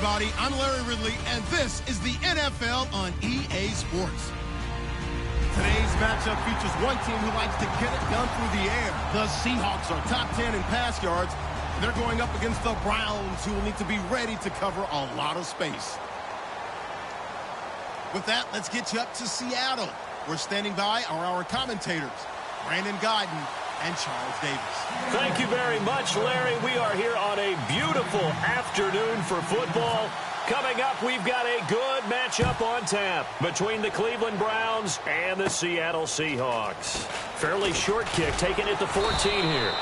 everybody. I'm Larry Ridley, and this is the NFL on EA Sports. Today's matchup features one team who likes to get it done through the air. The Seahawks are top 10 in pass yards. They're going up against the Browns, who will need to be ready to cover a lot of space. With that, let's get you up to Seattle. We're standing by are our commentators, Brandon Gaudin and Charles Davis. Thank you very much, Larry. We are here on a beautiful afternoon for football. Coming up, we've got a good matchup on tap between the Cleveland Browns and the Seattle Seahawks. Fairly short kick, taking it to 14 here.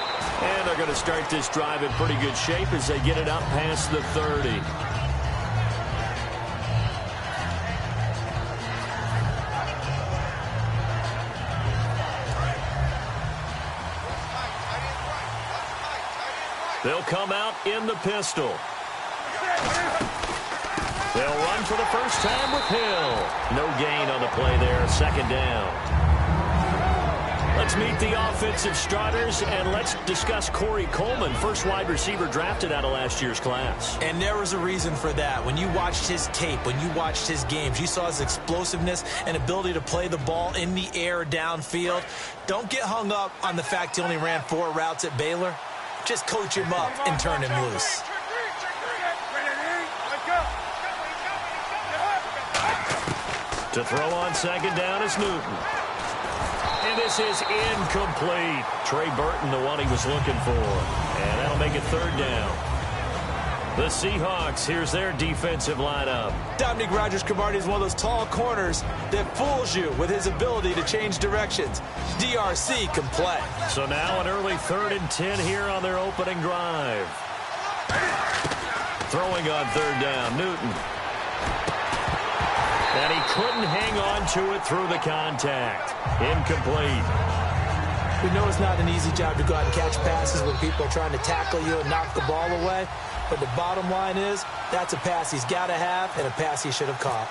And they're going to start this drive in pretty good shape as they get it up past the 30. They'll come out in the pistol. They'll run for the first time with Hill. No gain on the play there, second down. Let's meet the offensive starters, and let's discuss Corey Coleman, first wide receiver drafted out of last year's class. And there was a reason for that. When you watched his tape, when you watched his games, you saw his explosiveness and ability to play the ball in the air downfield. Don't get hung up on the fact he only ran 4 routes at Baylor. Just coach him up and turn him loose. To throw on second down is Newton. And this is incomplete. Trey Burton, the one he was looking for. And that'll make it third down. The Seahawks, here's their defensive lineup. Dominique Rodgers-Cromartie is one of those tall corners that fools you with his ability to change directions. DRC can play. So now an early 3rd and 10 here on their opening drive. Throwing on third down, Newton. And he couldn't hang on to it through the contact. Incomplete. We know it's not an easy job to go out and catch passes when people are trying to tackle you and knock the ball away. But the bottom line is, that's a pass he's got to have and a pass he should have caught.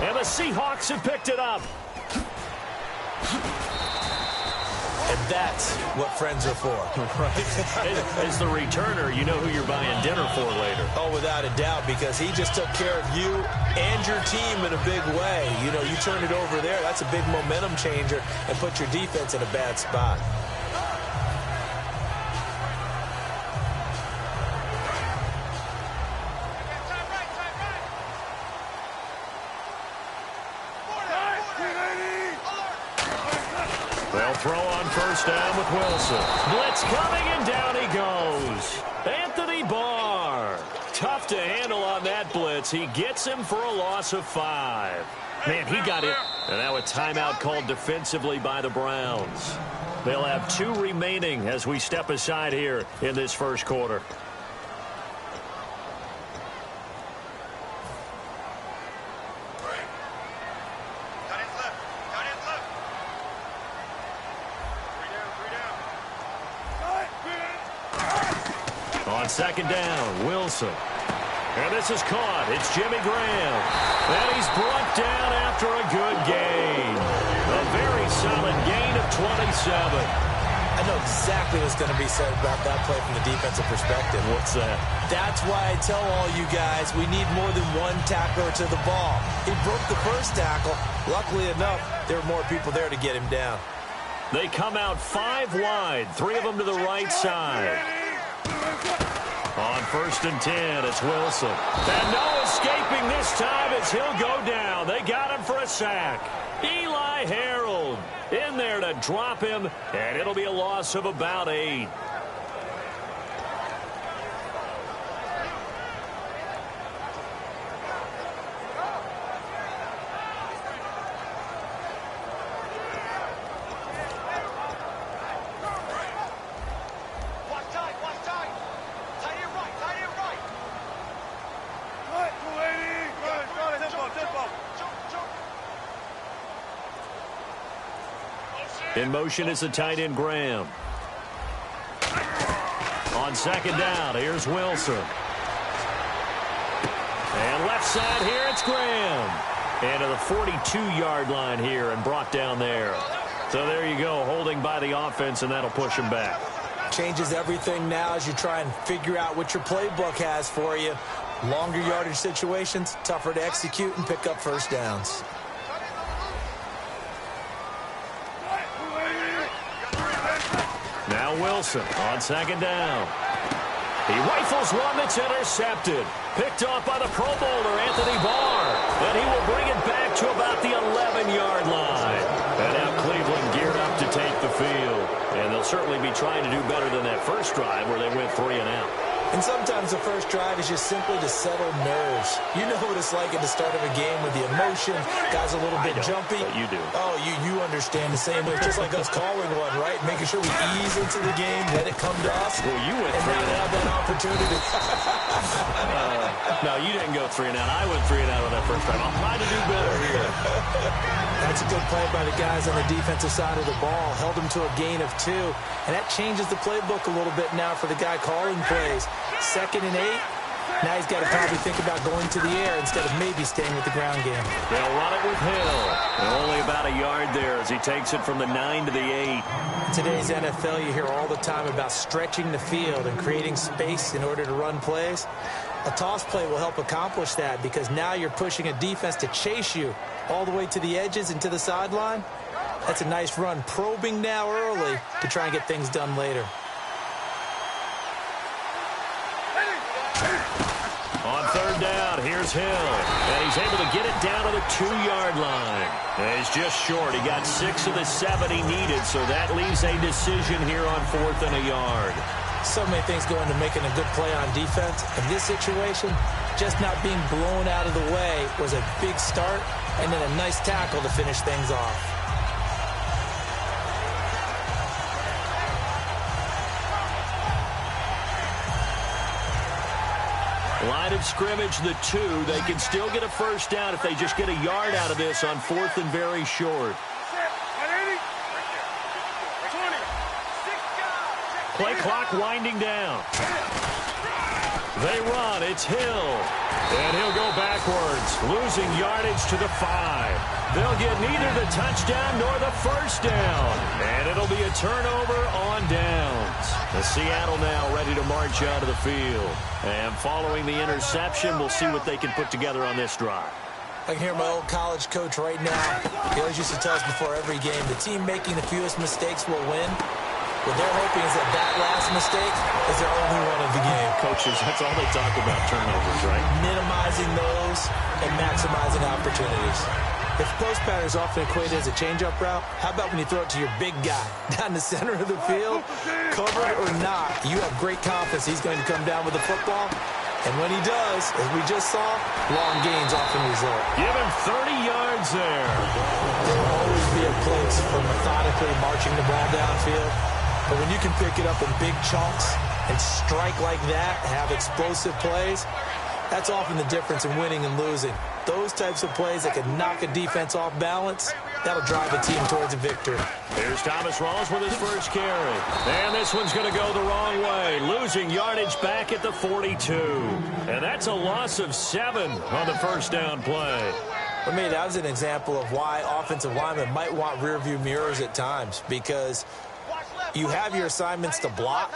And the Seahawks have picked it up. And that's what friends are for. Right. As the returner, you know who you're buying dinner for later. Oh, without a doubt, because he just took care of you and your team in a big way. You know, you turn it over there, that's a big momentum changer and put your defense in a bad spot. They'll throw on first down with Wilson. Blitz coming, and down he goes. Anthony Barr. Tough to handle on that blitz. He gets him for a loss of 5. Man, he got it. And now a timeout called defensively by the Browns. They'll have 2 remaining as we step aside here in this first quarter. On second down, Wilson. And this is caught. It's Jimmy Graham. And he's brought down after a good gain. A very solid gain of 27. I know exactly what's going to be said about that play from the defensive perspective. What's that? That's why I tell all you guys we need more than one tackler to the ball. He broke the first tackle. Luckily enough, there were more people there to get him down. They come out 5 wide, 3 of them to the right side. On first and 10, it's Wilson. And no escaping this time as he'll go down. They got him for a sack. Eli Harold in there to drop him, and it'll be a loss of about 8. In motion is the tight end Graham. On second down, here's Wilson. And left side here, it's Graham. And to the 42-yard line here and brought down there. So there you go, holding by the offense, and that'll push him back. Changes everything now as you try and figure out what your playbook has for you. Longer yardage situations, tougher to execute and pick up first downs. Now Wilson on second down. He rifles one that's intercepted. Picked off by the Pro Bowler, Anthony Barr. And he will bring it back to about the 11-yard line. And now Cleveland geared up to take the field. And they'll certainly be trying to do better than that first drive where they went 3 and out. And sometimes the first drive is just simply to settle nerves. You know what it's like at the start of a game with the emotion. Guys a little bit jumpy. But you do. Oh, you understand the same way. Just like us calling one, right? Making sure we ease into the game, let it come to us. Well, you went 3 and out. Have that opportunity. No, you didn't go 3 and out. I went 3 and out on that first drive. I'll try to do better here. That's a good play by the guys on the defensive side of the ball. Held them to a gain of 2. And that changes the playbook a little bit now for the guy calling plays. 2nd and 8. Now he's got to probably think about going to the air instead of maybe staying with the ground game. They'll run it with Hill. And only about a yard there as he takes it from the 9 to the 8. In today's NFL, you hear all the time about stretching the field and creating space in order to run plays. A toss play will help accomplish that because now you're pushing a defense to chase you all the way to the edges and to the sideline. That's a nice run, probing now early to try and get things done later. On third down, here's Hill. And he's able to get it down to the 2-yard line. And he's just short. He got 6 of the 7 he needed, so that leaves a decision here on 4th and a yard. So many things go into making a good play on defense. In this situation, just not being blown out of the way was a big start, and then a nice tackle to finish things off. Line of scrimmage, the 2. They can still get a first down if they just get a yard out of this on 4th and very short. Play clock winding down. They run. It's Hill. And he'll go backwards, losing yardage to the 5. They'll get neither the touchdown nor the first down. And it'll be a turnover on downs. The Seattle now ready to march out of the field. And following the interception, we'll see what they can put together on this drive. I can hear my old college coach right now. He always used to tell us before every game, the team making the fewest mistakes will win. What they're hoping is that that last mistake is their only one of the game. Coaches, that's all they talk about, turnovers, right? Minimizing those and maximizing opportunities. If post pattern is often equated as a change-up route, how about when you throw it to your big guy down the center of the field? Covered or not, you have great confidence he's going to come down with the football. And when he does, as we just saw, long gains often result. Give him 30 yards there. There will always be a place for methodically marching the ball downfield. But when you can pick it up in big chunks and strike like that, have explosive plays, that's often the difference in winning and losing. Those types of plays that can knock a defense off balance, that'll drive a team towards a victory. Here's Thomas Rawls with his first carry. And this one's going to go the wrong way, losing yardage back at the 42. And that's a loss of 7 on the first down play. For me, that was an example of why offensive linemen might want rearview mirrors at times, because you have your assignments to block,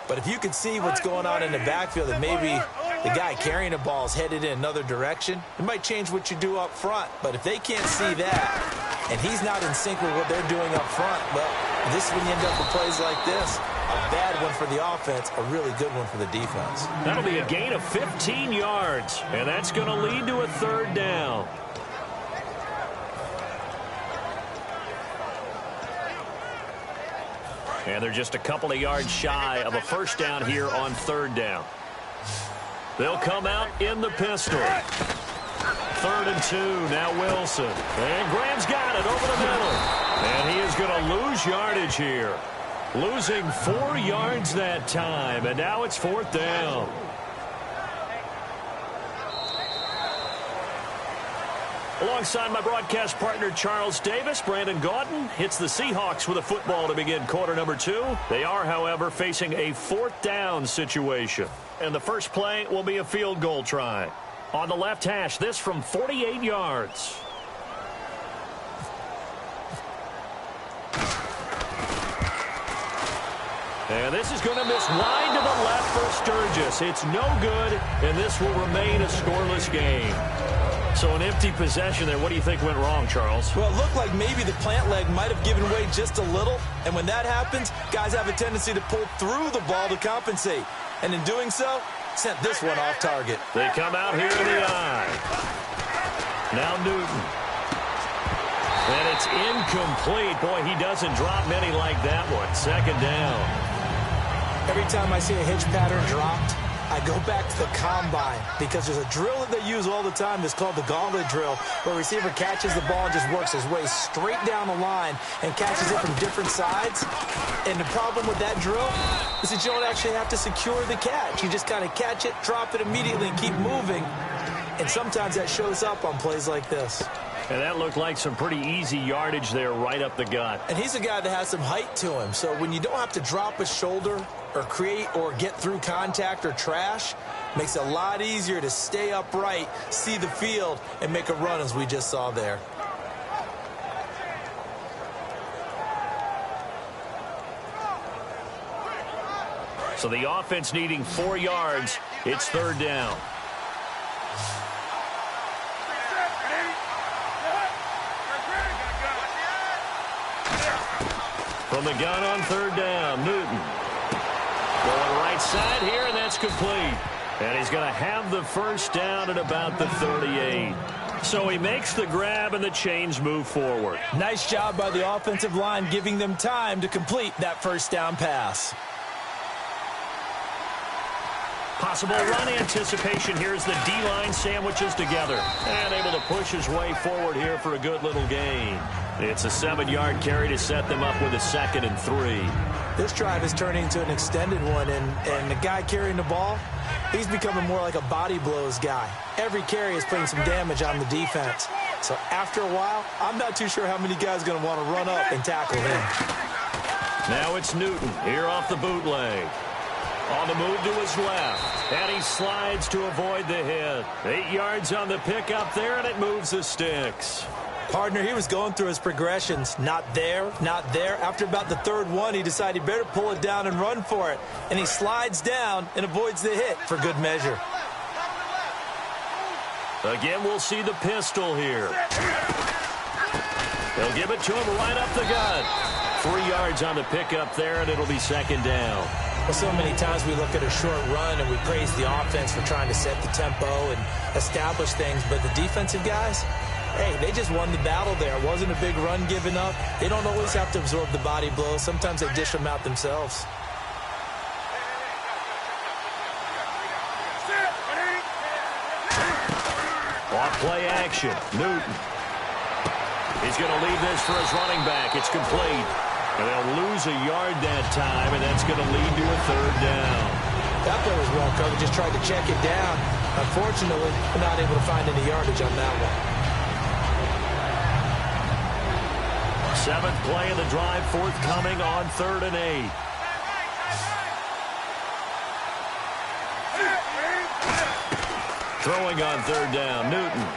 but if you can see what's going on in the backfield and maybe the guy carrying the ball is headed in another direction, it might change what you do up front. But if they can't see that and he's not in sync with what they're doing up front, well, this is when you end up with plays like this. A bad one for the offense, a really good one for the defense. That'll be a gain of 15 yards, and that's going to lead to a third down. And they're just a couple of yards shy of a first down here on third down. They'll come out in the pistol. 3rd and 2, now Wilson. And Graham's got it over the middle. And he is going to lose yardage here. Losing 4 yards that time, and now it's 4th down. Alongside my broadcast partner, Charles Davis, Brandon Gaudin hits the Seahawks with a football to begin quarter number 2. They are, however, facing a 4th down situation. And the first play will be a field goal try. On the left hash, this from 48 yards. And this is going to miss wide to the left for Sturgis. It's no good, and this will remain a scoreless game. So an empty possession there. What do you think went wrong, Charles? Well, it looked like maybe the plant leg might have given way just a little. And when that happens, guys have a tendency to pull through the ball to compensate. And in doing so, sent this one off target. They come out here in the eye. Now Newton. And it's incomplete. Boy, he doesn't drop many like that one. Second down. Every time I see a hitch pattern dropped, I go back to the combine because there's a drill that they use all the time that's called the gauntlet drill, where a receiver catches the ball and just works his way straight down the line and catches it from different sides. And the problem with that drill is that you don't actually have to secure the catch. You just kind of catch it, drop it immediately, and keep moving. And sometimes that shows up on plays like this. And that looked like some pretty easy yardage there right up the gut. And he's a guy that has some height to him. So when you don't have to drop a shoulder or create or get through contact or trash, makes it a lot easier to stay upright, see the field, and make a run as we just saw there. So the offense needing 4 yards. It's third down. From the gun on third down, Newton. Going right side here, and that's complete. And he's going to have the first down at about the 38. So he makes the grab, and the chains move forward. Nice job by the offensive line, giving them time to complete that first down pass. Possible run anticipation. Here's the D-line sandwiches together. And able to push his way forward here for a good little gain. It's a 7-yard carry to set them up with a 2nd and 3. This drive is turning into an extended one, and the guy carrying the ball, he's becoming more like a body blows guy. Every carry is putting some damage on the defense. So after a while, I'm not too sure how many guys are going to want to run up and tackle him. Now it's Newton here off the bootleg. On the move to his left, and he slides to avoid the hit. 8 yards on the pickup there, and it moves the sticks. Partner, he was going through his progressions. Not there, not there. After about the third one, he decided he better pull it down and run for it. And he slides down and avoids the hit for good measure. Again, we'll see the pistol here. They'll give it to him right up the gut. 3 yards on the pickup there, and it'll be second down. Well, so many times we look at a short run and we praise the offense for trying to set the tempo and establish things. But the defensive guys, hey, they just won the battle there. It wasn't a big run given up. They don't always have to absorb the body blows. Sometimes they dish them out themselves. Off play action. Newton. He's going to leave this for his running back. It's complete. And they'll lose a yard that time, and that's going to lead to a third down. That play was well covered. Just tried to check it down. Unfortunately, we're not able to find any yardage on that one. 7th play of the drive, forthcoming on 3rd and 8. Throwing on 3rd down, Newton.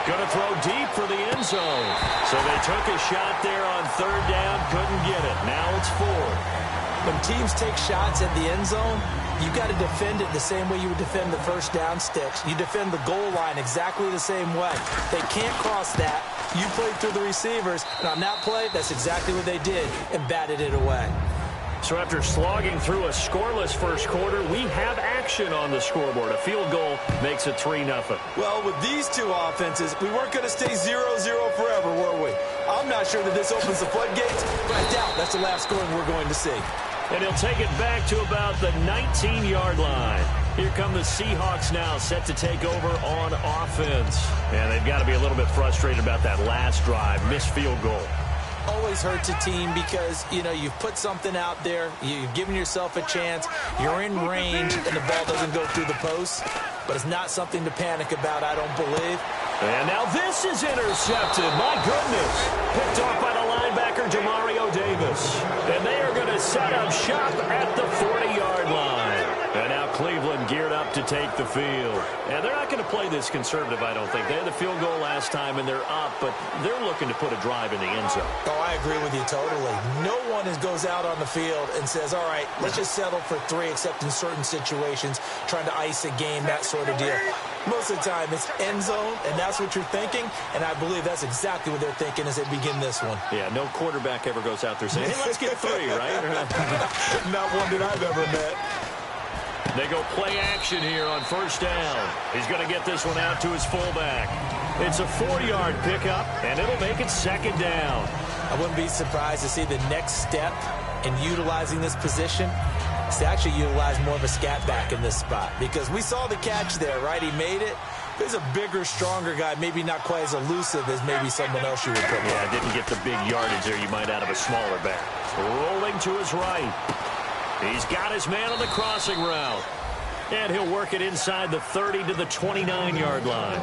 Going to throw deep for the end zone. So they took a shot there on 3rd down, couldn't get it. Now it's 4th. When teams take shots at the end zone, you got to defend it the same way you would defend the first down sticks. You defend the goal line exactly the same way. They can't cross that. You played through the receivers, and on that play, that's exactly what they did and batted it away. So after slogging through a scoreless first quarter, we have action on the scoreboard. A field goal makes it 3-0. Well, with these two offenses, we weren't going to stay 0-0 forever, were we? I'm not sure that this opens the floodgates, but I doubt that's the last scoring we're going to see. And he'll take it back to about the 19-yard line. Here come the Seahawks now, set to take over on offense. And they've got to be a little bit frustrated about that last drive, missed field goal. Always hurts a team because, you know, you've put something out there, you've given yourself a chance, you're in range, and the ball doesn't go through the post. But it's not something to panic about, I don't believe. And now this is intercepted. My goodness. Picked off by the linebacker, Demario Davis. And they are going to set up shop at the 40-yard line. And now Cleveland geared up to take the field. And they're not going to play this conservative, I don't think. They had the field goal last time, and they're up, but they're looking to put a drive in the end zone. Oh, I agree with you totally. No one goes out on the field and says, all right, let's just settle for 3, except in certain situations, trying to ice a game, that sort of deal. Most of the time, it's end zone, and that's what you're thinking, and I believe that's exactly what they're thinking as they begin this one. Yeah, no quarterback ever goes out there saying, hey, let's get 3, right? Not one that I've ever met. They go play action here on first down. He's going to get this one out to his fullback. It's a 4-yard pickup, and it'll make it second down. I wouldn't be surprised to see the next step in utilizing this position is to actually utilize more of a scat back in this spot, because we saw the catch there, right? He made it. There's a bigger, stronger guy, maybe not quite as elusive as maybe someone else you would put. Yeah, didn't get the big yardage there you might out of a smaller back. Rolling to his right. He's got his man on the crossing route. And he'll work it inside the 30 to the 29-yard line.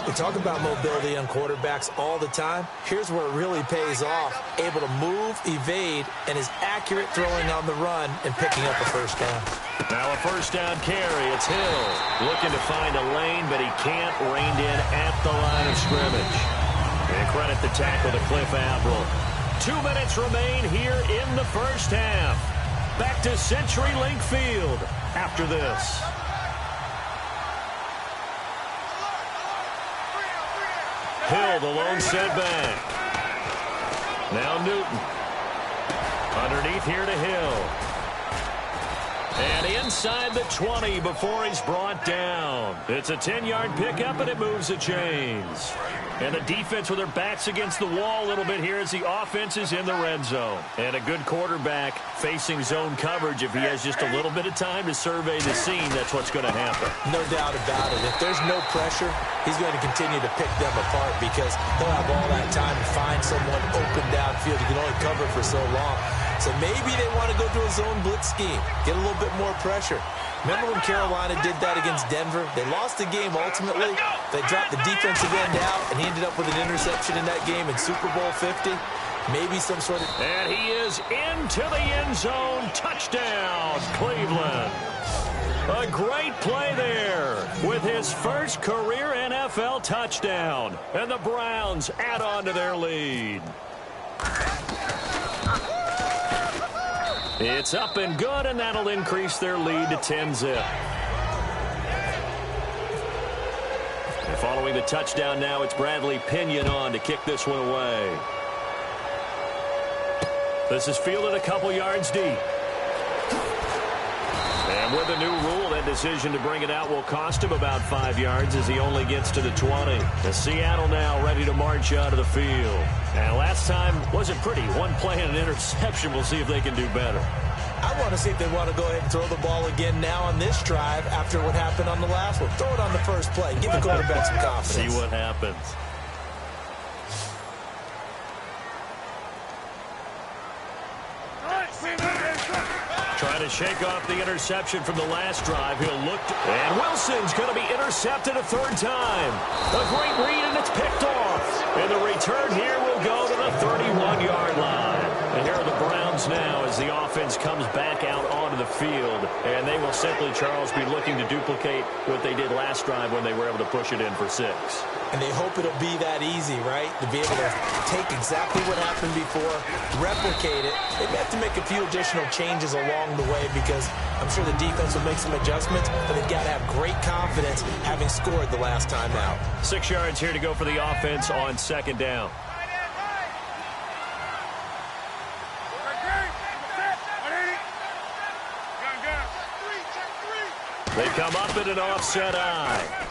We talk about mobility on quarterbacks all the time. Here's where it really pays off. Able to move, evade, and is accurate throwing on the run and picking up a first down. Now a first down carry. It's Hill looking to find a lane, but he can't. Reined in at the line of scrimmage. And credit the tackle to Cliff Avril. 2 minutes remain here in the first half. Back to CenturyLink Field after this. Hill, the lone setback. Now Newton. Underneath here to Hill. And inside the 20 before he's brought down. It's a 10-yard pickup, and it moves the chains. And the defense with their backs against the wall a little bit here as the offense is in the red zone. And a good quarterback facing zone coverage. If he has just a little bit of time to survey the scene, that's what's going to happen. No doubt about it. If there's no pressure, he's going to continue to pick them apart because he'll have all that time to find someone open downfield. He can only cover for so long. So maybe they want to go to a zone blitz scheme, get a little bit more pressure. Remember when Carolina did that against Denver? They lost the game ultimately. They dropped the defensive end out, and he ended up with an interception in that game in Super Bowl 50. Maybe some sort of... And he is into the end zone. Touchdown, Cleveland. A great play there with his first career NFL touchdown. And the Browns add on to their lead. It's up and good, and that'll increase their lead to 10-zip. And following the touchdown now, it's Bradley Pinion on to kick this one away. This is fielded a couple yards deep. And with the new rule, that decision to bring it out will cost him about 5 yards as he only gets to the 20. The Seattle now ready to march out of the field. And last time wasn't pretty. One play and an interception. We'll see if they can do better. I want to see if they want to go ahead and throw the ball again now on this drive after what happened on the last one. Throw it on the first play. Give the quarterback some confidence. See what happens. Trying to shake off the interception from the last drive. He'll look, and Wilson's going to be intercepted a third time. A great read, and it's picked off. And the return here will go to the 31-yard line. And here are the Browns now as the offense comes back out onto the field. And they will simply, Charles, be looking to duplicate what they did last drive when they were able to push it in for 6. And they hope it'll be that easy, right? To be able to take exactly what happened before, replicate it. They may have to make a few additional changes along the way because I'm sure the defense will make some adjustments, but they've got to have great confidence having scored the last time out. 6 yards here to go for the offense on second down. They come up in an offset eye.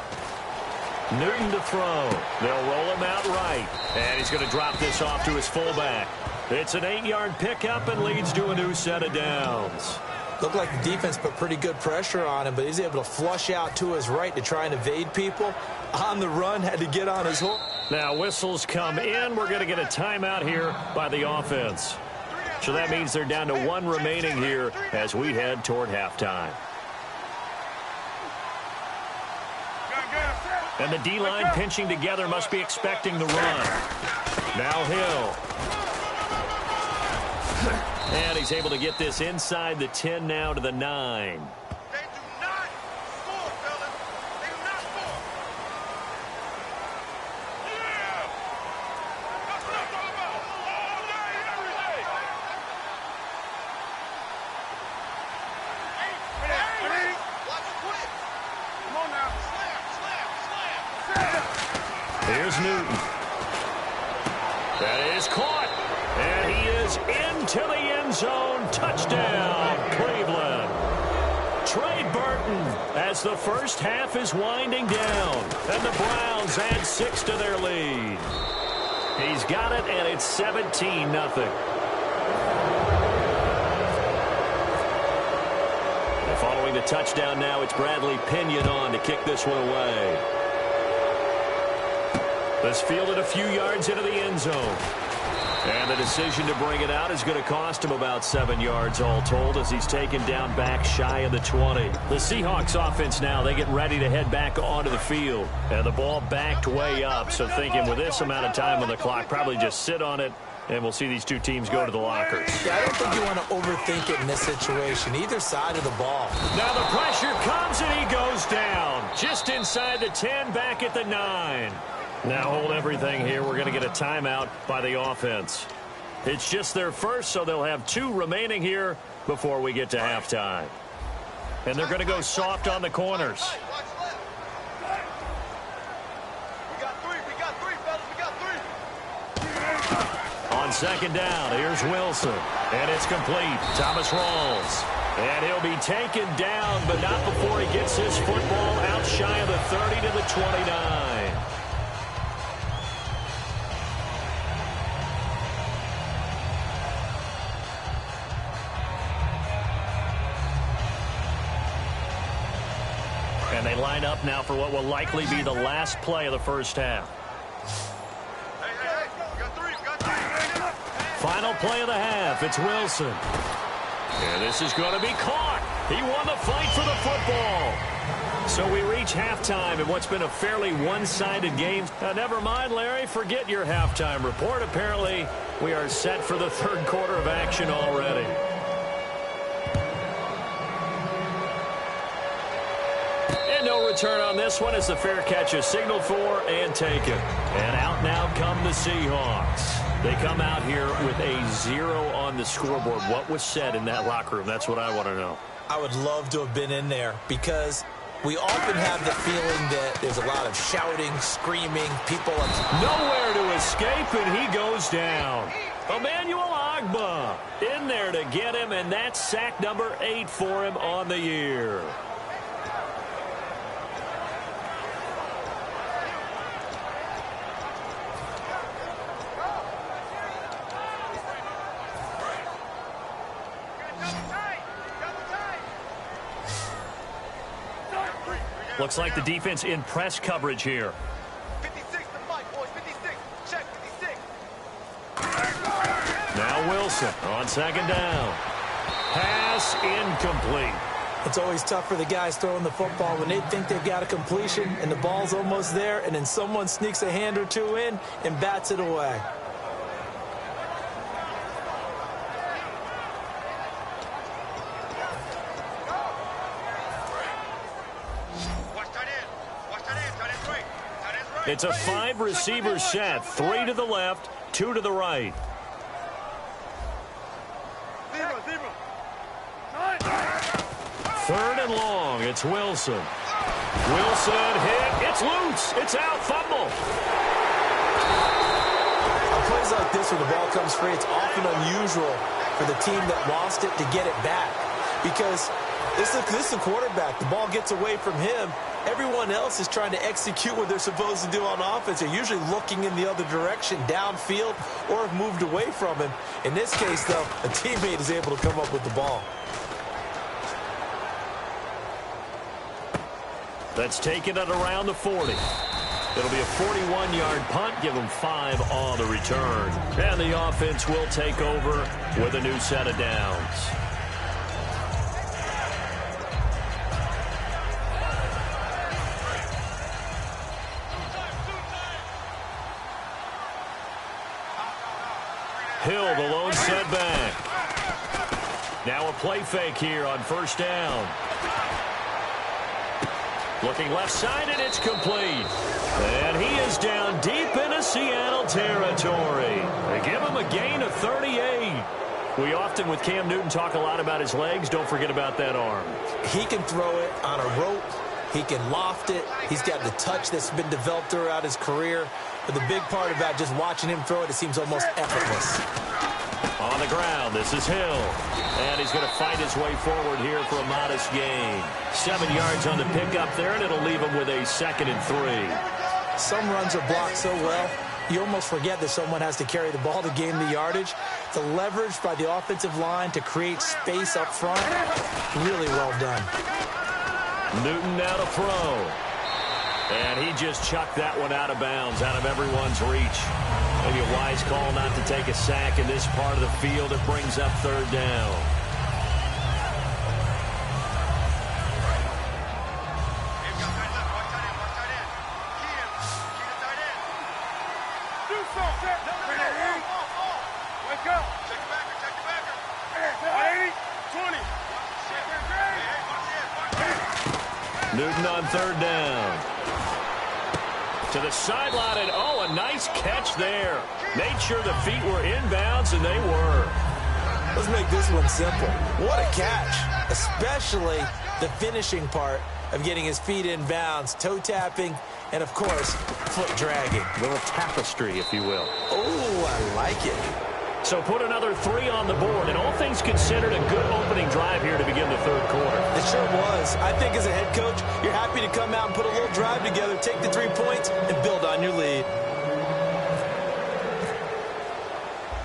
Newton to throw. They'll roll him out right. And he's going to drop this off to his fullback. It's an 8-yard pickup and leads to a new set of downs. Looked like the defense put pretty good pressure on him, but he's able to flush out to his right to try and evade people. On the run, had to get on his horse. Now whistles come in. We're going to get a timeout here by the offense. So that means they're down to 1 remaining here as we head toward halftime. And the D-line pinching together must be expecting the run. Now Hill. And he's able to get this inside the 10 now to the 9. That is caught. And he is into the end zone. Touchdown, Cleveland. Trey Burton as the first half is winding down. And the Browns add 6 to their lead. He's got it, and it's 17-0. Following the touchdown now, it's Bradley Pinion on to kick this one away. This fielded a few yards into the end zone. And the decision to bring it out is going to cost him about 7 yards all told as he's taken down back shy of the 20. The Seahawks offense now, they get ready to head back onto the field. And the ball backed way up, so thinking with this amount of time on the clock, probably just sit on it, and we'll see these two teams go to the lockers. Yeah, I don't think you want to overthink it in this situation, either side of the ball. Now the pressure comes, and he goes down. Just inside the 10, back at the 9. Now hold everything here. We're going to get a timeout by the offense. It's just their first, so they'll have 2 remaining here before we get to halftime. And they're going to go soft on the corners. On second down, here's Wilson. And it's complete. Thomas Rawls. And he'll be taken down, but not before he gets his football out shy of the 30 to the 29. And they line up now for what will likely be the last play of the first half. Final play of the half. It's Wilson. And this is going to be caught. He won the fight for the football. So we reach halftime in what's been a fairly one-sided game. Never mind, Larry. Forget your halftime report. Apparently, we are set for the third quarter of action already. And no return on this one as the fair catch is signaled for and taken. And out now come the Seahawks. They come out here with a 0 on the scoreboard. What was said in that locker room? That's what I want to know. I would love to have been in there because we often have the feeling that there's a lot of shouting, screaming, people. Nowhere to escape, and he goes down. Emmanuel Ogbah in there to get him, and that's sack number 8 for him on the year. Looks like the defense in press coverage here. 56 to Mike, boys. 56. Check 56. Now Wilson on second down. Pass incomplete. It's always tough for the guys throwing the football when they think they've got a completion and the ball's almost there, and then someone sneaks a hand or two in and bats it away. It's a 5-receiver set. 3 to the left, 2 to the right. Third and long. It's Wilson. Wilson hit. It's loose. It's out. Fumble. On plays like this where the ball comes free, it's often unusual for the team that lost it to get it back because this is the quarterback. The ball gets away from him. Everyone else is trying to execute what they're supposed to do on offense. They're usually looking in the other direction, downfield, or have moved away from him. In this case, though, a teammate is able to come up with the ball. That's taken at around the 40. It'll be a 41-yard punt. Give them 5 on the return. And the offense will take over with a new set of downs. Hill, the lone setback. Now a play fake here on first down. Looking left side, and it's complete. And he is down deep into Seattle territory. They give him a gain of 38. We often, with Cam Newton, talk a lot about his legs. Don't forget about that arm. He can throw it on a rope. He can loft it. He's got the touch that's been developed throughout his career. but the big part about just watching him throw it, it seems almost effortless. On the ground, this is Hill. And he's going to fight his way forward here for a modest gain. 7 yards on the pickup there, and it'll leave him with a 2nd and 3. Some runs are blocked so well, you almost forget that someone has to carry the ball to gain the yardage. The leverage by the offensive line to create space up front, really well done. Newton now to throw. And he just chucked that one out of bounds, out of everyone's reach. Maybe a wise call not to take a sack in this part of the field. It brings up 3rd down. Newton on 3rd down. To the sideline, and oh, a nice catch there. Made sure the feet were inbounds, and they were. Let's make this one simple. What a catch, especially the finishing part of getting his feet in bounds, toe tapping, and of course, foot dragging. A little tapestry, if you will. Oh, I like it. So put another 3 on the board, and all things considered, a good opening drive here to begin the 3rd quarter. It sure was. I think as a head coach, you're happy to come out and put a little drive together, take the 3 points, and build on your lead.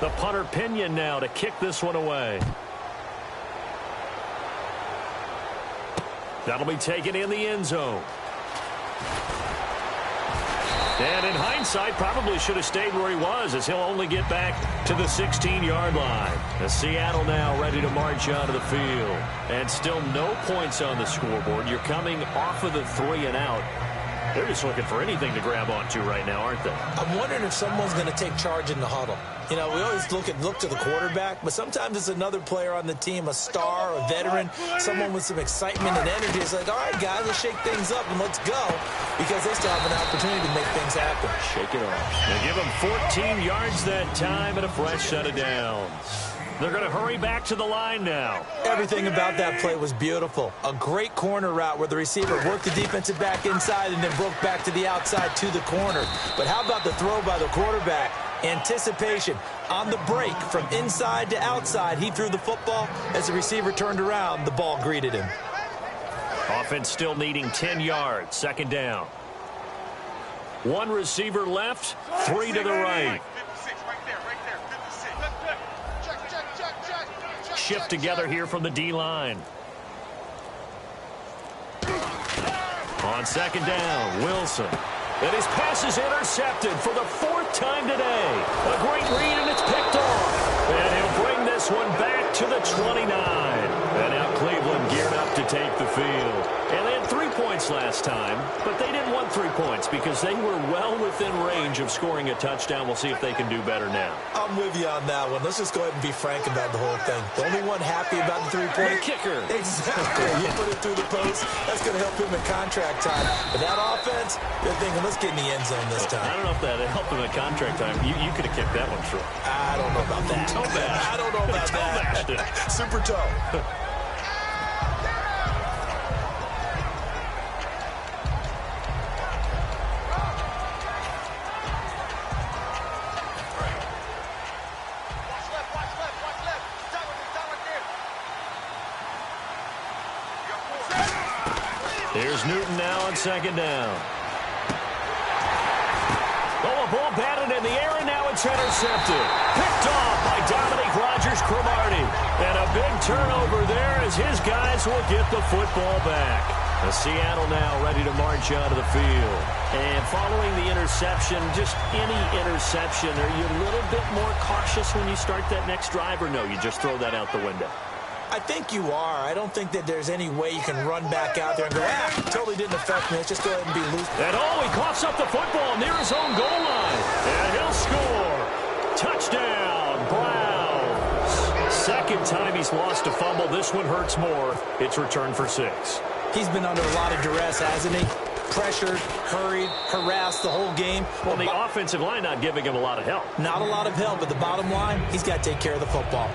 The punter Pinion now to kick this one away. That'll be taken in the end zone. And in hindsight, probably should have stayed where he was, as he'll only get back to the 16-yard line. As Seattle now ready to march onto the field. And still no points on the scoreboard. You're coming off of the 3 and out. They're just looking for anything to grab onto right now, aren't they? I'm wondering if someone's going to take charge in the huddle. You know, we always look to the quarterback, but sometimes it's another player on the team, a star, a veteran, someone with some excitement and energy. It's like, all right, guys, let's shake things up and let's go, because they still have an opportunity to make things happen. Shake it off. They give him 14 yards that time and a fresh set of downs. They're going to hurry back to the line now. Everything about that play was beautiful. A great corner route where the receiver worked the defensive back inside and then broke back to the outside to the corner. But how about the throw by the quarterback? Anticipation on the break from inside to outside. He threw the football. As the receiver turned around, the ball greeted him. Offense still needing 10 yards. 2nd down. 1 receiver left, 3 to the right. Shift together here from the D-line. On 2nd down, Wilson. And his pass is intercepted for the 4th time today. A great read, and it's picked off. And he'll bring this one back to the 29. And now Cleveland geared up to take the field. And they had 3 points last time, but they didn't want 3 points because they were well within range of scoring a touchdown. We'll see if they can do better now. I'm with you on that one. Let's just go ahead and be frank about the whole thing. The only one happy about the 3-point kicker. Exactly. You put it through the post. That's going to help him in contract time. But that offense, they're thinking, let's get in the end zone this time. I don't know if that helped him at contract time. You could have kicked that one short. I don't know about that. I don't know about that. Super toe. Here's Newton now on 2nd down. Oh, a ball batted in the air, and now it's intercepted. Picked off by Dominique Rodgers-Cromartie. And a big turnover there as his guys will get the football back. The Seattle now ready to march onto the field. And following the interception, just any interception, are you a little bit more cautious when you start that next drive, or no, you just throw that out the window? I think you are. I don't think that there's any way you can run back out there and go, totally didn't affect me. Let's just go ahead and be loose. And he coughs up the football near his own goal line. And he'll score. Touchdown, Browns. 2nd time he's lost a fumble. This one hurts more. It's returned for 6. He's been under a lot of duress, hasn't he? Pressured, hurried, harassed the whole game. Well, the offensive line not giving him a lot of help. Not a lot of help, but the bottom line, he's got to take care of the football.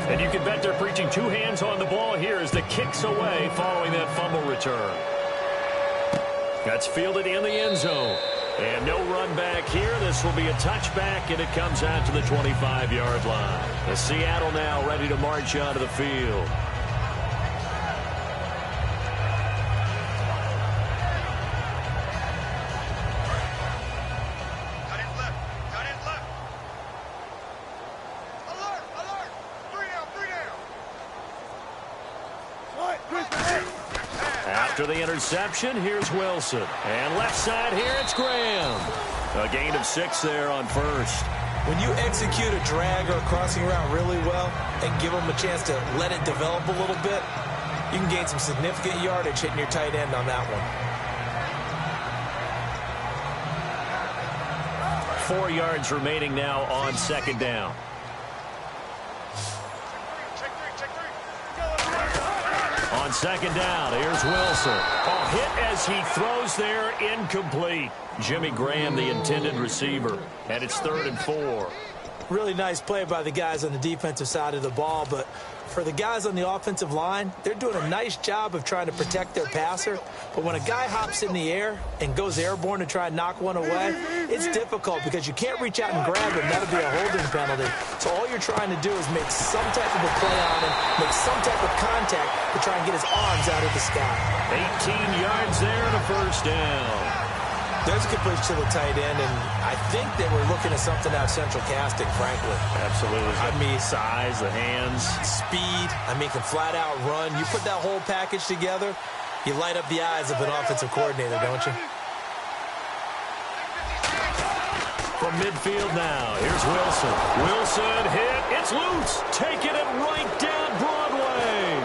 And you can bet they're preaching 2 hands on the ball here as the kick's away following that fumble return. That's fielded in the end zone. And no run back here. This will be a touchback, and it comes out to the 25-yard line. The Seattle now ready to march onto the field. After the interception, here's Wilson. And left side here, it's Graham. A gain of 6 there on first. When you execute a drag or a crossing route really well and give them a chance to let it develop a little bit, you can gain some significant yardage hitting your tight end on that one. 4 yards remaining now on second down. On second down, here's Wilson. A hit as he throws there, incomplete. Jimmy Graham, the intended receiver, and it's 3rd and 4. Really nice play by the guys on the defensive side of the ball, but for the guys on the offensive line, they're doing a nice job of trying to protect their passer. But when a guy hops in the air and goes airborne to try and knock one away, it's difficult because you can't reach out and grab him. That'll be a holding penalty. So all you're trying to do is make some type of a play on him, make some type of contact to try and get his arms out of the sky. 18 yards there and a first down. There's a good push to the tight end, and I think they were looking at something out of central casting, frankly. Absolutely. I mean, size, the hands. Speed. I mean, can flat out run. You put that whole package together, you light up the eyes of an offensive coordinator, don't you? From midfield now, here's Wilson. Wilson hit. It's loose. Taking it right down Broadway.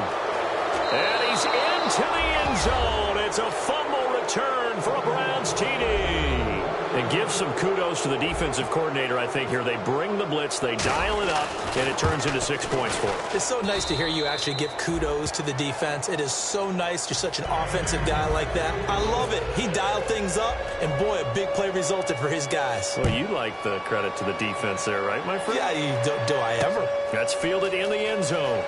And he's into the end zone. It's a fumble return for a Browns TD. And give some kudos to the defensive coordinator, I think, here. They bring the blitz, they dial it up, and it turns into 6 points for them. It's so nice to hear you actually give kudos to the defense. It is so nice. You're such an offensive guy like that. I love it. He dialed things up, and boy, a big play resulted for his guys. Well, you like the credit to the defense there, right, my friend? Yeah, do I ever? That's fielded in the end zone.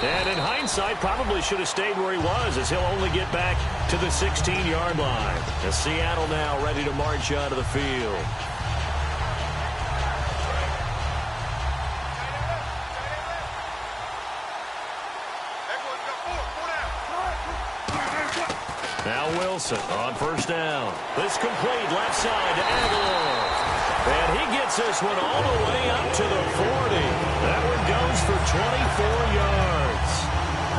And in hindsight, probably should have stayed where he was, as he'll only get back to the 16-yard line. And Seattle now ready to march onto the field. Now Wilson on first down. This complete left side to Aguilar. And he gets this one all the way up to the 40. That one goes for 24 yards.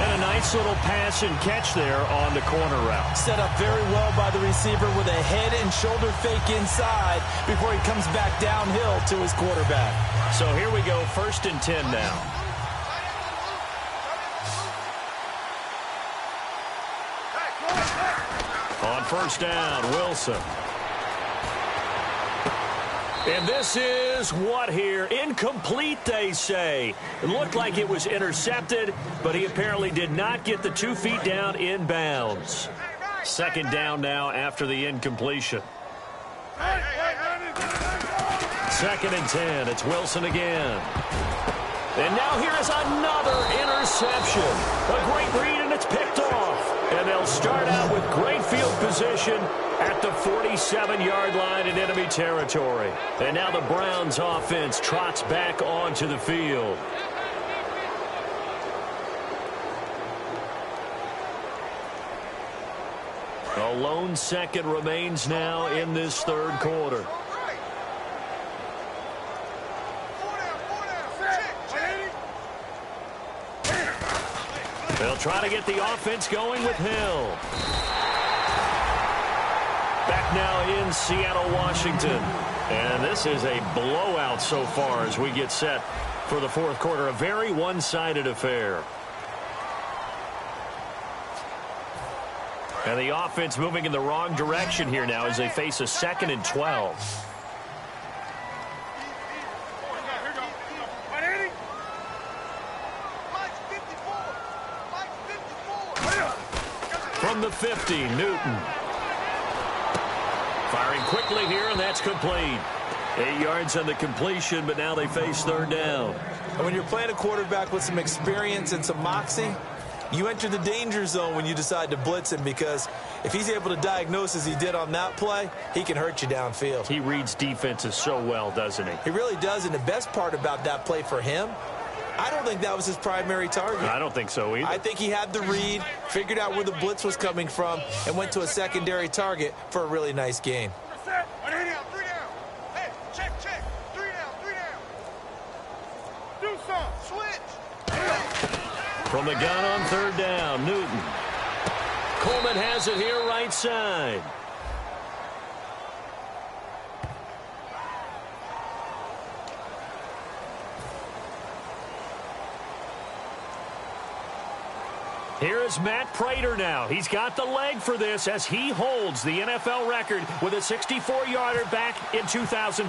And a nice little pass and catch there on the corner route. Set up very well by the receiver with a head and shoulder fake inside before he comes back downhill to his quarterback. So here we go, 1st and 10 now. On first down, Wilson. And this is what here? Incomplete, they say. It looked like it was intercepted, but he apparently did not get the 2 feet down in bounds. 2nd down now after the incompletion. 2nd and 10. It's Wilson again. And now here is another interception. A great read, and it's picked off. And they'll start out with great field position at the 47-yard line in enemy territory. And now the Browns offense trots back onto the field. A lone second remains now in this 3rd quarter. They'll try to get the offense going with Hill. Back now in Seattle, Washington. And this is a blowout so far as we get set for the 4th quarter. A very one-sided affair. And the offense moving in the wrong direction here now as they face a 2nd and 12. From the 50, Newton. Firing quickly here, and that's complete. 8 yards on the completion, but now they face 3rd down. And when you're playing a quarterback with some experience and some moxie, You enter the danger zone when you decide to blitz him, because if he's able to diagnose as he did on that play, he can hurt you downfield. He reads defenses so well, doesn't he? He really does, and the best part about that play for him, I don't think that was his primary target. I don't think so either. I think he had the read, figured out where the blitz was coming from, and went to a secondary target for a really nice gain. 3 down, 3 down. Hey, check. 3 down. Do some. Switch. From the gun on third down, Newton. Coleman has it here right side. Here is Matt Prater now. He's got the leg for this as he holds the NFL record with a 64-yarder back in 2013.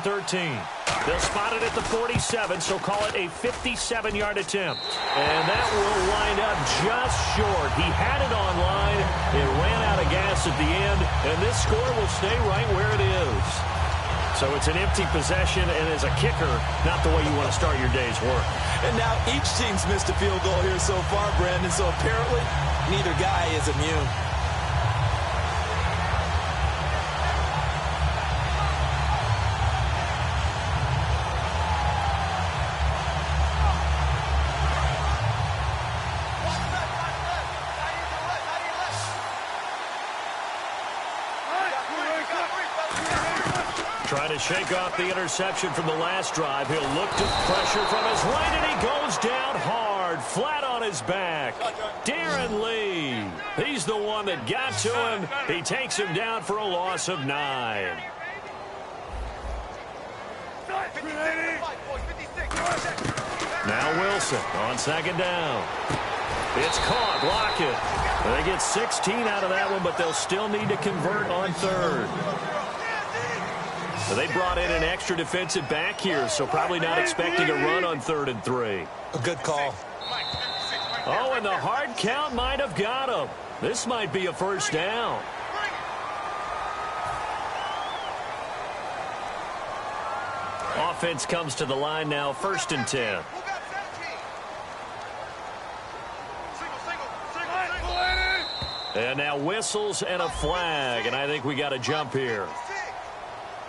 They'll spot it at the 47, so call it a 57-yard attempt. And that will wind up just short. He had it on line. It ran out of gas at the end, and this score will stay right where it is. So it's an empty possession, and as a kicker, not the way you want to start your day's work. And now each team's missed a field goal here so far, Brandon, so apparently neither guy is immune. Trying to shake off the interception from the last drive. He'll look to pressure from his right, and he goes down hard, flat on his back. Darren Lee, he's the one that got to him. He takes him down for a loss of 9. Now Wilson on second down. It's caught. Lockett. They get 16 out of that one, but they'll still need to convert on third. They brought in an extra defensive back here, so probably not expecting a run on 3rd and 3. A good call. Oh, and the hard count might have got him. This might be a first down. Offense comes to the line now, 1st and 10. And now whistles and a flag, and I think we got a jump here.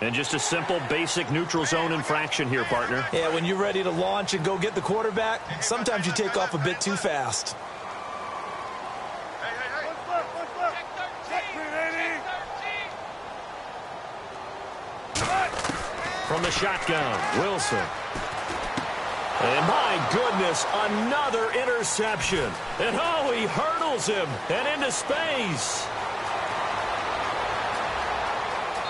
And just a simple, basic neutral zone infraction here, partner. Yeah, when you're ready to launch and go get the quarterback, sometimes you take off a bit too fast. From the shotgun, Wilson. And my goodness, another interception. And oh, he hurdles him and into space.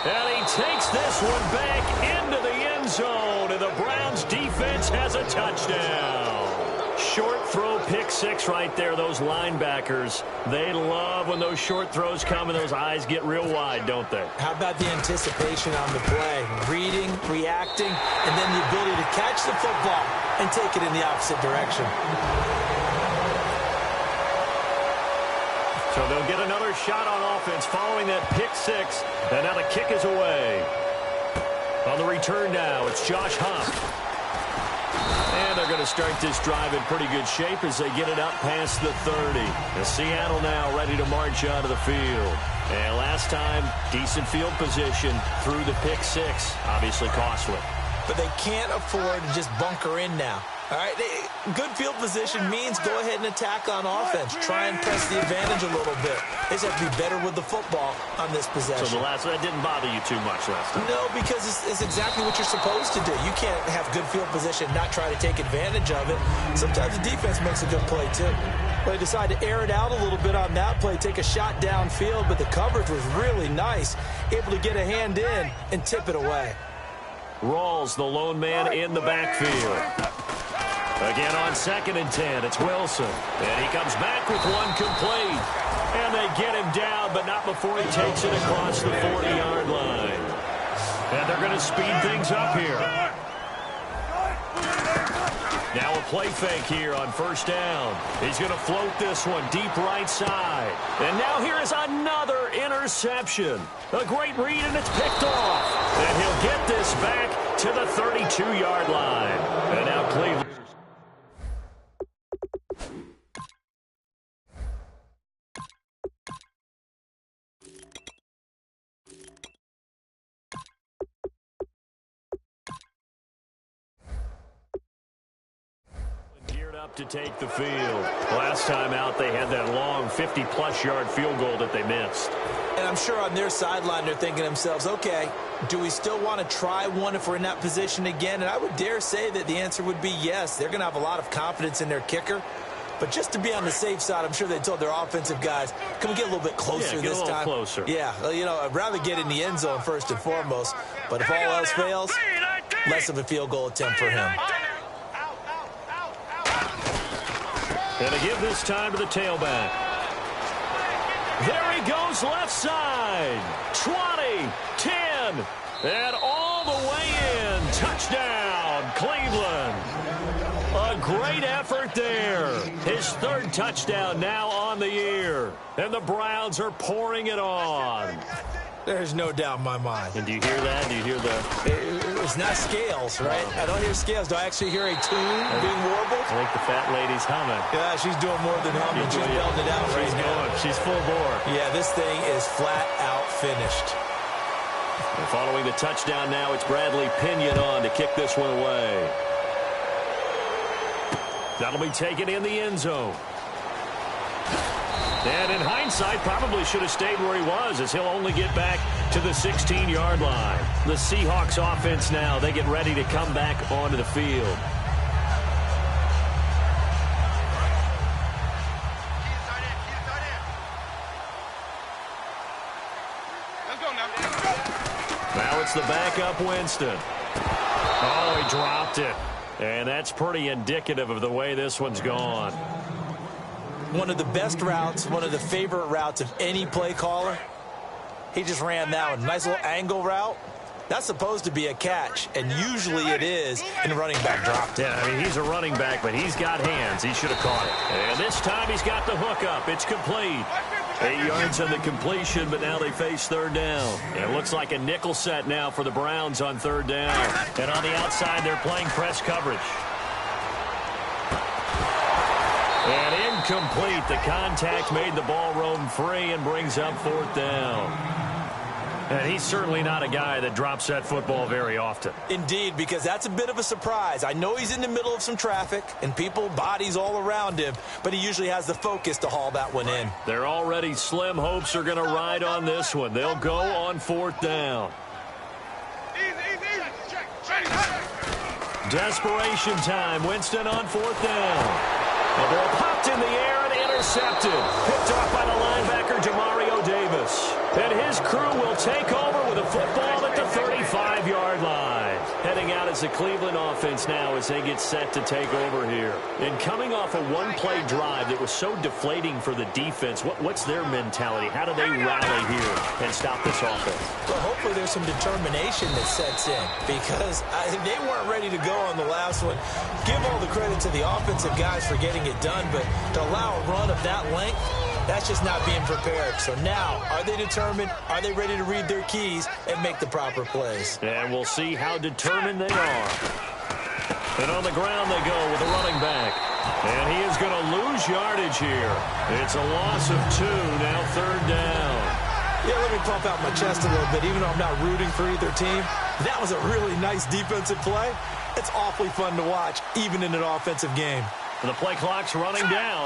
And he takes this one back into the end zone, and the Browns defense has a touchdown. Short throw, pick six right there. Those linebackers, they love when those short throws come and those eyes get real wide, don't they? How about the anticipation on the play? Reading, reacting, and then the ability to catch the football and take it in the opposite direction. So they'll get another shot on offense following that pick six. And now the kick is away. On the return now, it's Josh Huff. And they're going to start this drive in pretty good shape as they get it up past the 30. And Seattle now ready to march out of the field. And last time, decent field position through the pick six. Obviously costly. But they can't afford to just bunker in now. All right, good field position means go ahead and attack on offense. Try and press the advantage a little bit. They just have to be better with the football on this possession. So that didn't bother you too much last time? No, because it's exactly what you're supposed to do. You can't have good field position, not try to take advantage of it. Sometimes the defense makes a good play, too. But they decided to air it out a little bit on that play, take a shot downfield, but the coverage was really nice, able to get a hand in and tip it away. Rawls, the lone man in the backfield. Again on 2nd and 10, it's Wilson. And he comes back with one complete. And they get him down, but not before he takes it across the 40-yard line. And they're going to speed things up here. Now a play fake here on 1st down. He's going to float this one deep right side. And now here is another interception. A great read, and it's picked off. And he'll get this back to the 32-yard line. And now Cleveland. up to take the field. Last time out, they had that long 50-plus yard field goal that they missed. And I'm sure on their sideline they're thinking to themselves, okay, do we still want to try one if we're in that position again? And I would dare say that the answer would be yes. They're going to have a lot of confidence in their kicker. But just to be on the safe side, I'm sure they told their offensive guys, can we get a little bit closer this time? Closer. Yeah, well, you know, I'd rather get in the end zone first and foremost. But if all else fails, less of a field goal attempt for him. And to give this time to the tailback. There he goes left side. 20, 10, and all the way in. Touchdown, Cleveland. A great effort there. His third touchdown now on the year. And the Browns are pouring it on. There's no doubt in my mind. And do you hear that? Do you hear the... It's not scales, right? I don't hear scales. Do I actually hear a tune being warbled? I think the fat lady's humming. Yeah, she's doing more than humming. She's belting it out right now. She's full bore. Yeah, this thing is flat out finished. And following the touchdown now, it's Bradley Pinion on to kick this one away. That'll be taken in the end zone. And in hindsight, probably should have stayed where he was, as he'll only get back to the 16-yard line. The Seahawks offense now, they get ready to come back onto the field. Now it's the backup Winston. Oh, he dropped it. And that's pretty indicative of the way this one's gone. One of the best routes, one of the favorite routes of any play caller. He just ran that one. Nice little angle route. That's supposed to be a catch, and usually it is, and the running back dropped it. Yeah, I mean, he's a running back, but he's got hands. He should have caught it. And this time he's got the hook up. It's complete. 8 yards on the completion, but now they face third down. And it looks like a nickel set now for the Browns on third down. And on the outside, they're playing press coverage. And incomplete. The contact made the ball roam free and brings up fourth down. And he's certainly not a guy that drops that football very often. Indeed, because that's a bit of a surprise. I know he's in the middle of some traffic and people, bodies all around him, but he usually has the focus to haul that one in. They're already slim hopes are going to ride on this one. They'll go on fourth down. Desperation time. Winston on fourth down. The ball popped in the air and intercepted. Picked off by the linebacker, Jamario Davis. And his crew will take over with a football at the 35-yard line. Heading out as the Cleveland offense now as they get set to take over here. And coming off a one-play drive that was so deflating for the defense, what's their mentality? How do they rally here and stop this offense? Well, hopefully there's some determination that sets in because they weren't ready to go on the last one. Give all the credit to the offensive guys for getting it done, but to allow a run of that length, that's just not being prepared. So now, are they determined? Are they ready to read their keys and make the proper plays? And we'll see how determined they are. And on the ground they go with a running back. And he is going to lose yardage here. It's a loss of 2, now third down. Yeah, let me pump out my chest a little bit, even though I'm not rooting for either team. That was a really nice defensive play. It's awfully fun to watch, even in an offensive game. And the play clock's running down.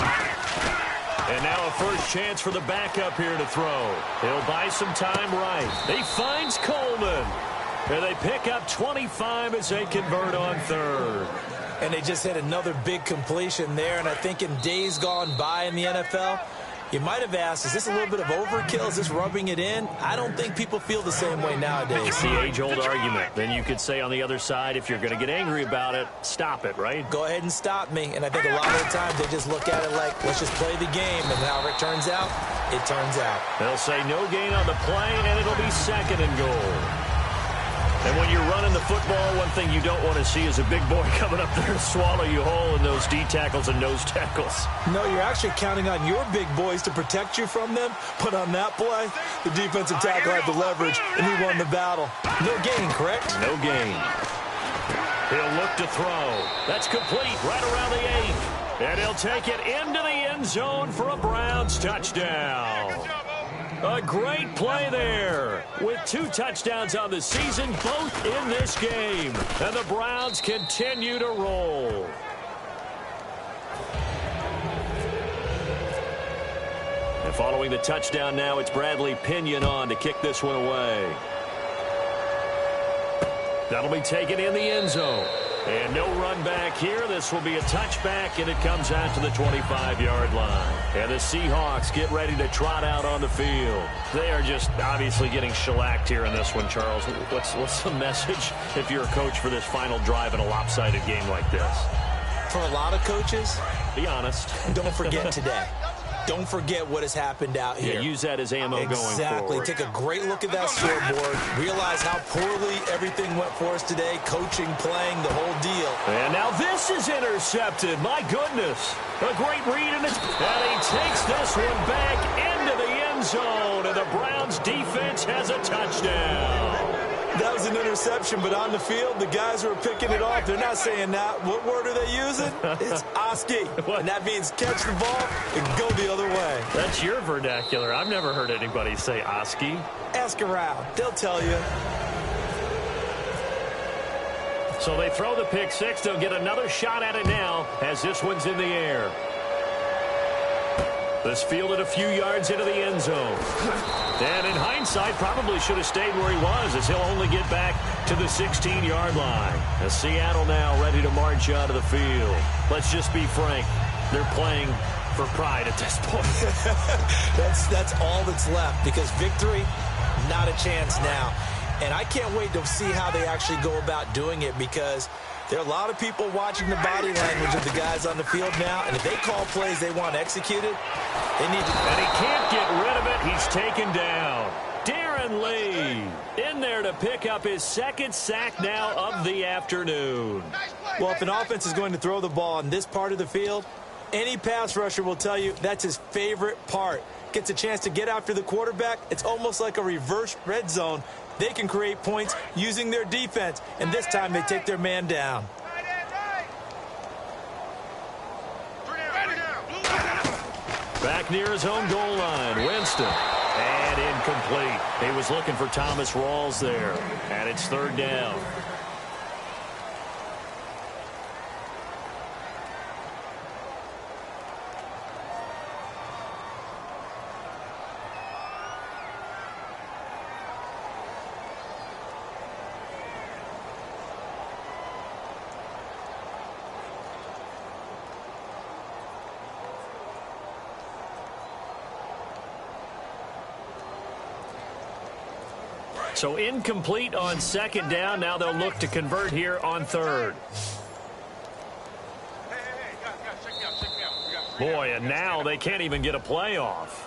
And now a first chance for the backup here to throw. He'll buy some time right. He finds Coleman. And they pick up 25 as they convert on third. And they just hit another big completion there. And I think in days gone by in the NFL, you might have asked, is this a little bit of overkill? Is this rubbing it in? I don't think people feel the same way nowadays. It's the age-old argument. Then you could say on the other side, if you're going to get angry about it, stop it, right? Go ahead and stop me. And I think a lot of the times they just look at it like, let's just play the game. And however it turns out, it turns out. They'll say no gain on the play, and it'll be second and goal. And when you're running the football, one thing you don't want to see is a big boy coming up there to swallow you whole in those D tackles and nose tackles. No, you're actually counting on your big boys to protect you from them. But on that play, the defensive tackle had the leverage, and he won the battle. No gain, correct? No gain. He'll look to throw. That's complete right around the 8. And he'll take it into the end zone for a Browns touchdown. A great play there with 2 touchdowns on the season, both in this game. And the Browns continue to roll. Following the touchdown now, it's Bradley Pinion on to kick this one away. That'll be taken in the end zone. And no run back here. This will be a touchback, and it comes out to the 25-yard line. And the Seahawks get ready to trot out on the field. They are just obviously getting shellacked here in this one, Charles. What's the message if you're a coach for this final drive in a lopsided game like this? For a lot of coaches, be honest. Don't forget today. Don't forget what has happened out here. Yeah, use that as ammo going forward. Exactly. Take a great look at that scoreboard. Realize how poorly everything went for us today. Coaching, playing, the whole deal. And now this is intercepted. My goodness. A great read, and he takes this one back into the end zone, and the Browns defense has a touchdown. That was an interception, but on the field, the guys who are picking it off, they're not saying that. What word are they using? It's Oski. And that means catch the ball and go the other way. That's your vernacular. I've never heard anybody say Oski. Ask around. They'll tell you. So they throw the pick six. They'll get another shot at it now as this one's in the air. This fielded a few yards into the end zone. And in hindsight, probably should have stayed where he was, as he'll only get back to the 16-yard line. As Seattle now ready to march out of the field. Let's just be frank. They're playing for pride at this point. That's all that's left, because victory, not a chance now. And I can't wait to see how they actually go about doing it, because there are a lot of people watching the body language of the guys on the field now, and if they call plays they want executed, they need to... And he can't get rid of it. He's taken down. Darren Lee in there to pick up his second sack now of the afternoon. Well, if an offense is going to throw the ball on this part of the field, any pass rusher will tell you that's his favorite part. Gets a chance to get after the quarterback. It's almost like a reverse red zone. They can create points using their defense, and this time they take their man down. Back near his own goal line, Winston. And incomplete. He was looking for Thomas Rawls there, and it's third down. So incomplete on second down. Now they'll look to convert here on third. Boy, and now they can't even get a play off.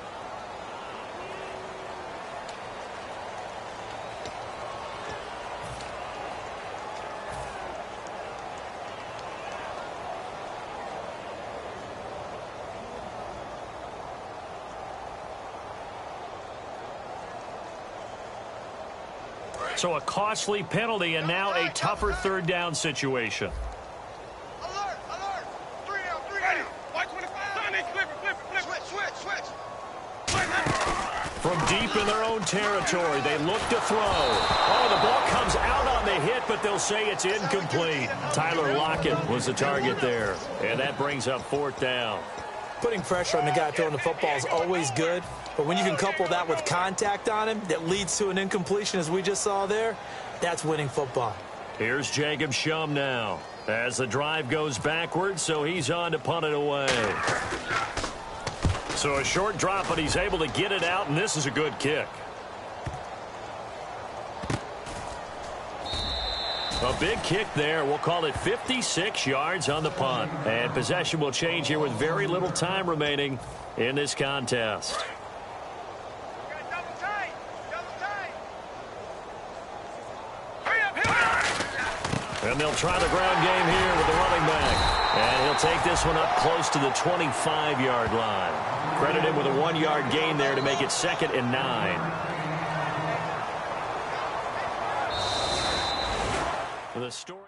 So a costly penalty and now a tougher third down situation. Alert, alert. 3 down, 3 down. White 25. Switch. From deep in their own territory, they look to throw. Oh, the ball comes out on the hit, but they'll say it's incomplete. Tyler Lockett was the target there, and that brings up fourth down. Putting pressure on the guy throwing the football is always good, but when you can couple that with contact on him that leads to an incompletion, as we just saw there, that's winning football. Here's Jacob Shum now as the drive goes backwards, so he's on to punt it away. So a short drop, but he's able to get it out, and this is a good kick. A big kick there. We'll call it 56 yards on the punt. And possession will change here with very little time remaining in this contest. Double tight. And they'll try the ground game here with the running back. And he'll take this one up close to the 25-yard line. Credit him with a 1-yard gain there to make it 2nd and 9. The story